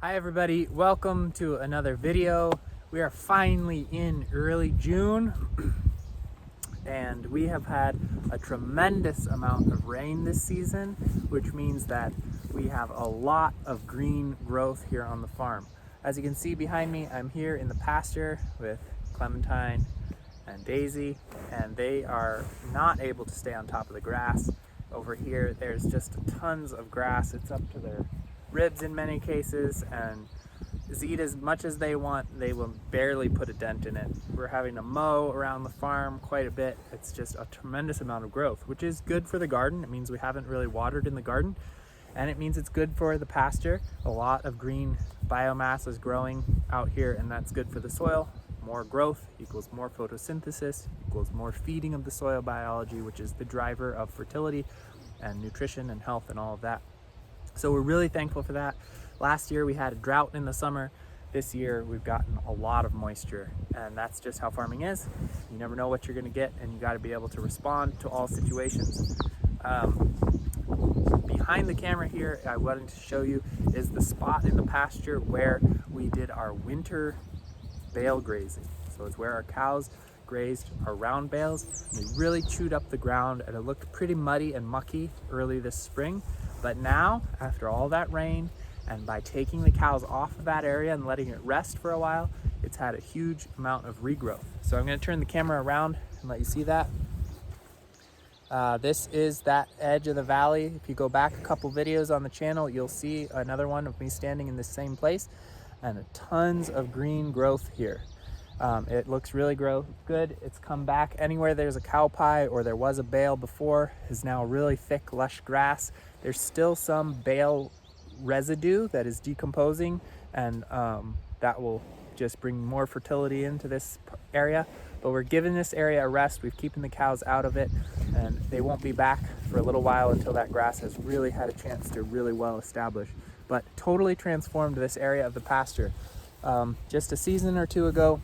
Hi everybody, welcome to another video. We are finally in early June and we have had a tremendous amount of rain this season, which means that we have a lot of green growth here on the farm. As you can see behind me, I'm here in the pasture with Clementine and Daisy, and they are not able to stay on top of the grass. Over here, there's just tons of grass. It's up to their ribs in many cases, and eat as much as they want. They will barely put a dent in it. We're having to mow around the farm quite a bit. It's just a tremendous amount of growth, which is good for the garden. It means we haven't really watered in the garden, and it means it's good for the pasture. A lot of green biomass is growing out here, and that's good for the soil. More growth equals more photosynthesis, equals more feeding of the soil biology, which is the driver of fertility and nutrition and health and all of that. So we're really thankful for that. Last year we had a drought in the summer. This year we've gotten a lot of moisture, and that's just how farming is. You never know what you're gonna get, and you gotta be able to respond to all situations. Behind the camera here, I wanted to show you is the spot in the pasture where we did our winter bale grazing. So it's where our cows grazed our round bales. They really chewed up the ground, and it looked pretty muddy and mucky early this spring. But now, after all that rain, and by taking the cows off of that area and letting it rest for a while, it's had a huge amount of regrowth. So I'm going to turn the camera around and let you see that. This is that edge of the valley. If you go back a couple videos on the channel, you'll see another one of me standing in the same place, and tons of green growth here. It looks really good. It's come back. Anywhere there's a cow pie or there was a bale before is now really thick, lush grass. There's still some bale residue that is decomposing, and that will just bring more fertility into this area. But we're giving this area a rest. We've keeping the cows out of it, and they won't be back for a little while until that grass has really had a chance to really well establish. But totally transformed this area of the pasture. Just a season or two ago,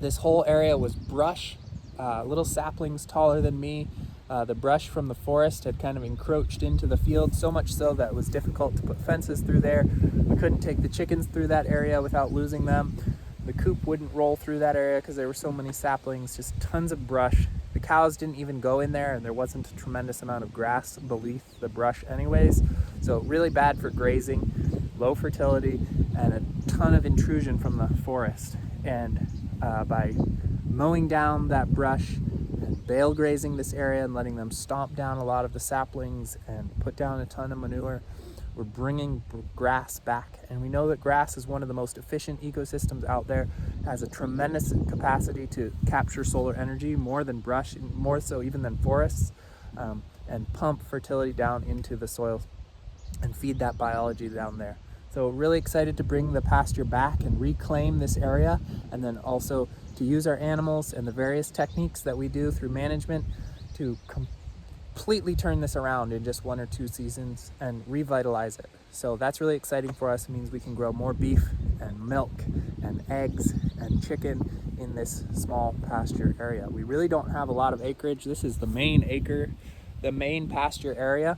this whole area was brush, little saplings taller than me. The brush from the forest had kind of encroached into the field, so much so that it was difficult to put fences through there. We couldn't take the chickens through that area without losing them. The coop wouldn't roll through that area because there were so many saplings, just tons of brush. The cows didn't even go in there, and there wasn't a tremendous amount of grass beneath the brush anyways. So really bad for grazing, low fertility, and a ton of intrusion from the forest. And by mowing down that brush and bale grazing this area and letting them stomp down a lot of the saplings and put down a ton of manure, we're bringing grass back. And we know that grass is one of the most efficient ecosystems out there. It has a tremendous capacity to capture solar energy, more than brush, more so even than forests, and pump fertility down into the soil and feed that biology down there. So really excited to bring the pasture back and reclaim this area, and then also to use our animals and the various techniques that we do through management to completely turn this around in just 1 or 2 seasons and revitalize it. So that's really exciting for us. It means we can grow more beef and milk and eggs and chicken in this small pasture area. We really don't have a lot of acreage. This is the main pasture area.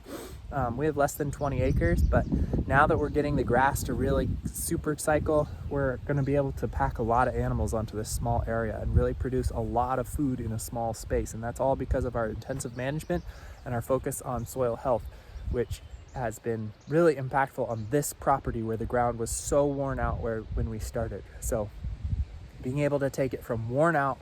We have less than 20 acres, but now that we're getting the grass to really super cycle, we're going to be able to pack a lot of animals onto this small area and really produce a lot of food in a small space. And that's all because of our intensive management and our focus on soil health, which has been really impactful on this property where the ground was so worn out when we started. So being able to take it from worn out,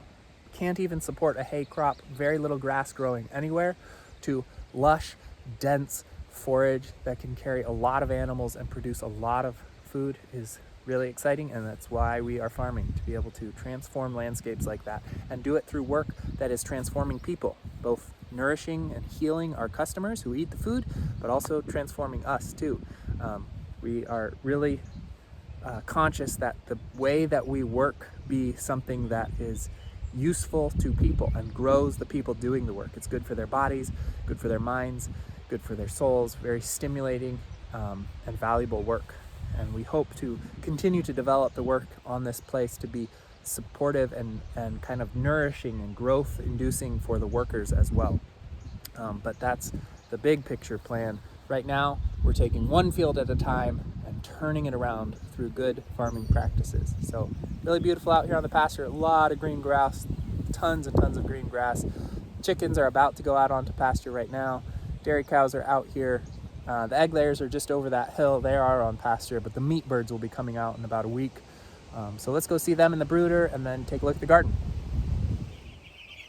can't even support a hay crop, very little grass growing anywhere, to lush, dense forage that can carry a lot of animals and produce a lot of food is really exciting. And that's why we are farming, to be able to transform landscapes like that and do it through work that is transforming people, both nourishing and healing our customers who eat the food, but also transforming us too. We are really conscious that the way that we work be something that is useful to people and grows the people doing the work. It's good for their bodies, good for their minds, good for their souls, very stimulating and valuable work. And we hope to continue to develop the work on this place to be supportive and kind of nourishing and growth inducing for the workers as well. But that's the big picture plan. Right now, we're taking one field at a time and and turning it around through good farming practices. So really beautiful out here on the pasture. A lot of green grass, tons and tons of green grass. Chickens are about to go out onto pasture right now. Dairy cows are out here. The egg layers are just over that hill. They are on pasture, but the meat birds will be coming out in about a week. So let's go see them in the brooder and then take a look at the garden.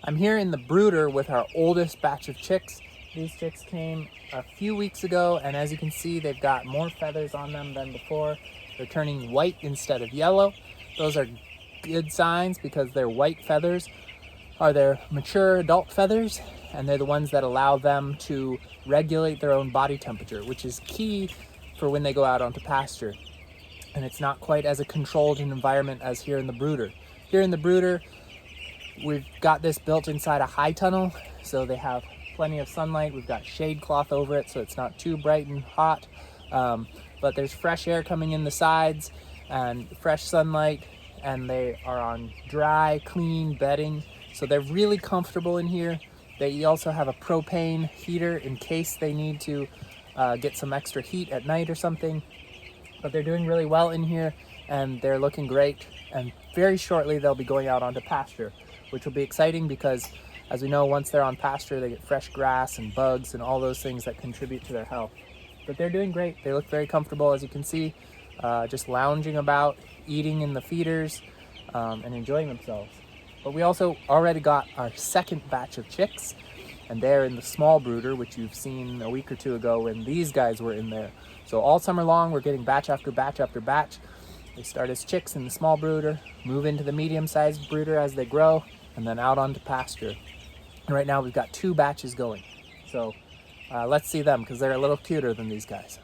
I'm here in the brooder with our oldest batch of chicks. These chicks came a few weeks ago, and as you can see, they've got more feathers on them than before. They're turning white instead of yellow. Those are good signs because their white feathers are their mature adult feathers, and they're the ones that allow them to regulate their own body temperature, which is key for when they go out onto pasture. And it's not quite as a controlled environment as here in the brooder. Here in the brooder, we've got this built inside a high tunnel, so they have plenty of sunlight. We've got shade cloth over it so it's not too bright and hot, but there's fresh air coming in the sides and fresh sunlight, and they are on dry, clean bedding, so they're really comfortable in here. They also have a propane heater in case they need to get some extra heat at night or something, but they're doing really well in here and they're looking great, and very shortly they'll be going out onto pasture, which will be exciting because, as we know, once they're on pasture, they get fresh grass and bugs and all those things that contribute to their health. But they're doing great. They look very comfortable, as you can see, just lounging about, eating in the feeders, and enjoying themselves. But we also already got our second batch of chicks, and they're in the small brooder, which you've seen a week or two ago when these guys were in there. So all summer long, we're getting batch after batch after batch. They start as chicks in the small brooder, move into the medium-sized brooder as they grow, and then out onto pasture. And right now we've got 2 batches going. So let's see them because they're a little cuter than these guys.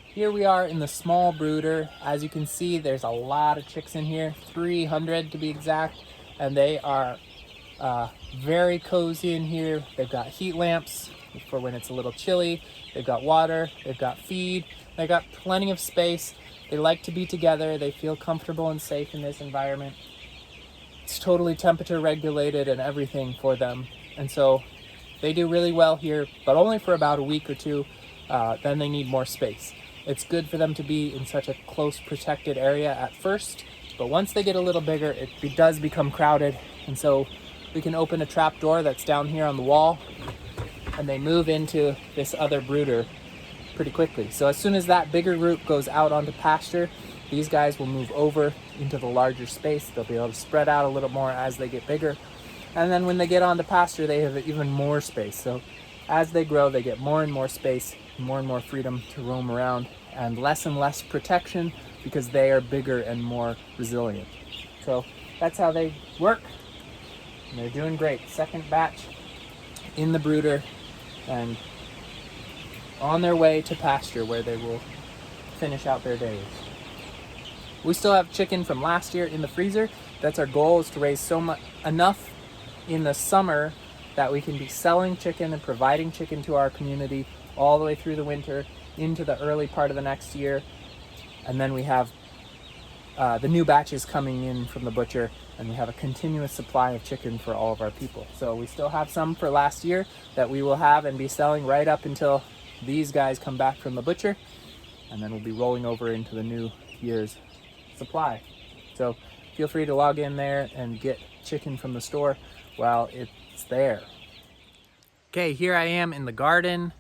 Here we are in the small brooder. As you can see, there's a lot of chicks in here, 300 to be exact, and they are very cozy in here. They've got heat lamps for when it's a little chilly. They've got water, they've got feed, they've got plenty of space. They like to be together. They feel comfortable and safe in this environment. It's totally temperature regulated and everything for them. And so they do really well here, but only for about a week or two. Then they need more space. It's good for them to be in such a close protected area at first, but once they get a little bigger, it does become crowded. And so we can open a trap door that's down here on the wall, and they move into this other brooder pretty quickly. So as soon as that bigger group goes out onto pasture, these guys will move over into the larger space. They'll be able to spread out a little more as they get bigger. And then when they get onto pasture, they have even more space. So as they grow, they get more and more space, more and more freedom to roam around, and less protection because they are bigger and more resilient. So that's how they work. And they're doing great. Second batch in the brooder and on their way to pasture where they will finish out their days. We still have chicken from last year in the freezer. That's our goal, is to raise enough in the summer that we can be selling chicken and providing chicken to our community all the way through the winter into the early part of the next year. And then we have the new batches coming in from the butcher, and we have a continuous supply of chicken for all of our people. So we still have some for last year that we will have and be selling right up until these guys come back from the butcher, and then we'll be rolling over into the new year's supply. So feel free to log in there and get chicken from the store while it's there. Okay, here I am in the garden.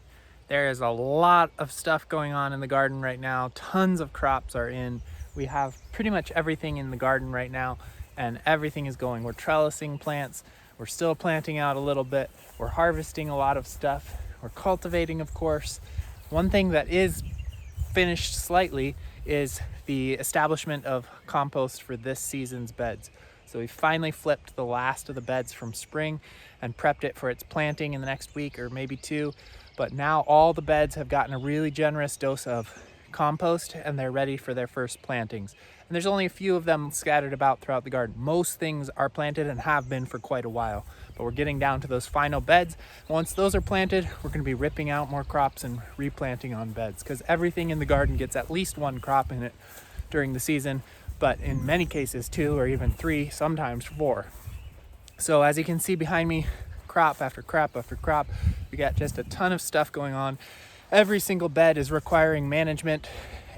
There is a lot of stuff going on in the garden right now. Tons of crops are in. We have pretty much everything in the garden right now, and everything is going. We're trellising plants. We're still planting out a little bit. We're harvesting a lot of stuff. We're cultivating, of course. One thing that is finished slightly is the establishment of compost for this season's beds. So we finally flipped the last of the beds from spring and prepped it for its planting in the next week or maybe 2. But now all the beds have gotten a really generous dose of compost, and they're ready for their first plantings. And there's only a few of them scattered about throughout the garden. Most things are planted and have been for quite a while, but we're getting down to those final beds. Once those are planted, we're going to be ripping out more crops and replanting on beds, because everything in the garden gets at least 1 crop in it during the season, but in many cases 2 or even 3, sometimes 4. So as you can see behind me, crop after crop after crop, we got just a ton of stuff going on. every single bed is requiring management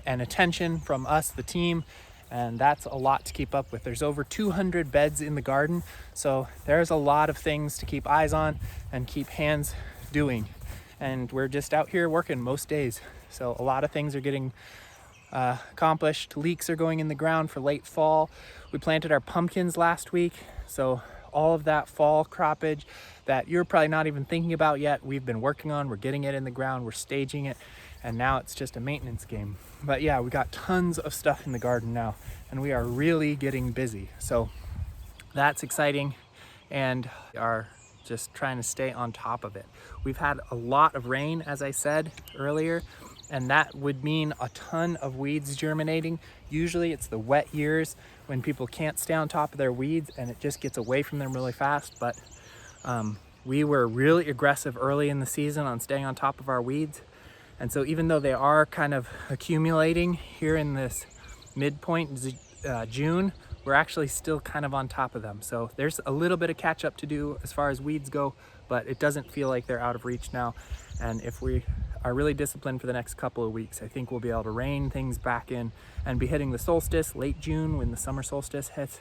and attention from us, the team, and that's a lot to keep up with. There's over 200 beds in the garden, so there's a lot of things to keep eyes on and keep hands doing. And we're just out here working most days, so a lot of things are getting accomplished. Leeks are going in the ground for late fall. We planted our pumpkins last week, so all of that fall croppage that you're probably not even thinking about yet, we've been working on. We're getting it in the ground, we're staging it, and now it's just a maintenance game. But yeah, we got tons of stuff in the garden now, and we are really getting busy. So that's exciting, and we are just trying to stay on top of it. We've had a lot of rain, as I said earlier, and that would mean a ton of weeds germinating. Usually it's the wet years when people can't stay on top of their weeds and it just gets away from them really fast. But we were really aggressive early in the season on staying on top of our weeds. And so even though they are kind of accumulating here in this midpoint June, we're actually still kind of on top of them. So there's a little bit of catch up to do as far as weeds go, but it doesn't feel like they're out of reach now. And if we are really disciplined for the next couple of weeks, I think we'll be able to rein things back in and be hitting the solstice late June when the summer solstice hits.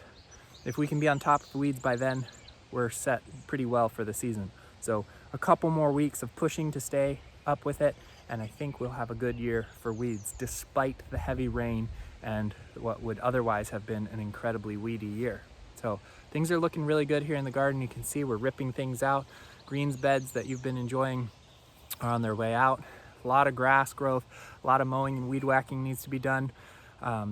If we can be on top of the weeds by then, we're set pretty well for the season. So a couple more weeks of pushing to stay up with it, and I think we'll have a good year for weeds despite the heavy rain and what would otherwise have been an incredibly weedy year. So things are looking really good here in the garden. You can see we're ripping things out. Greens beds that you've been enjoying are on their way out. A lot of grass growth, a lot of mowing and weed whacking needs to be done,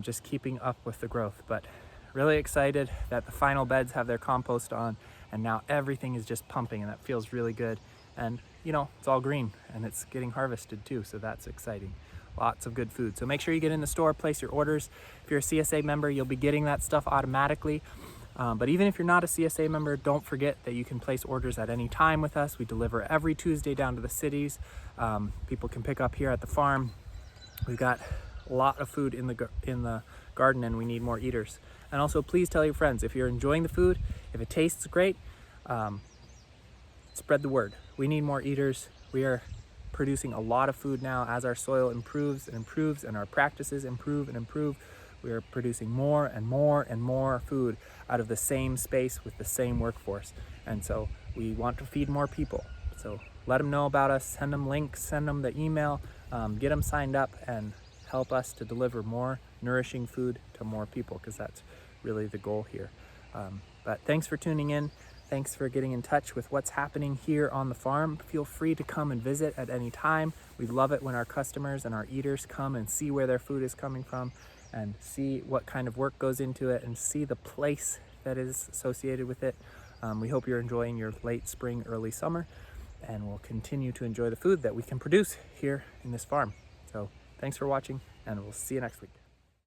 just keeping up with the growth. But really excited that the final beds have their compost on, and now everything is just pumping, and that feels really good. And you know, it's all green and it's getting harvested too, so that's exciting. Lots of good food. So make sure you get in the store, place your orders. If you're a CSA member, you'll be getting that stuff automatically. But even if you're not a CSA member, don't forget that you can place orders at any time with us. We deliver every Tuesday down to the cities. People can pick up here at the farm. We've got a lot of food in the garden, and we need more eaters. And also, please tell your friends if you're enjoying the food, if it tastes great, spread the word. We need more eaters. We are producing a lot of food now as our soil improves and improves and our practices improve and improve. We are producing more and more and more food out of the same space with the same workforce. And so we want to feed more people. So let them know about us, send them links, send them the email, get them signed up, and help us to deliver more nourishing food to more people, because that's really the goal here. But thanks for tuning in. Thanks for getting in touch with what's happening here on the farm. Feel free to come and visit at any time. We love it when our customers and our eaters come and see where their food is coming from and see what kind of work goes into it and see the place that is associated with it. We hope you're enjoying your late spring, early summer, and we'll continue to enjoy the food that we can produce here in this farm. So thanks for watching, and we'll see you next week.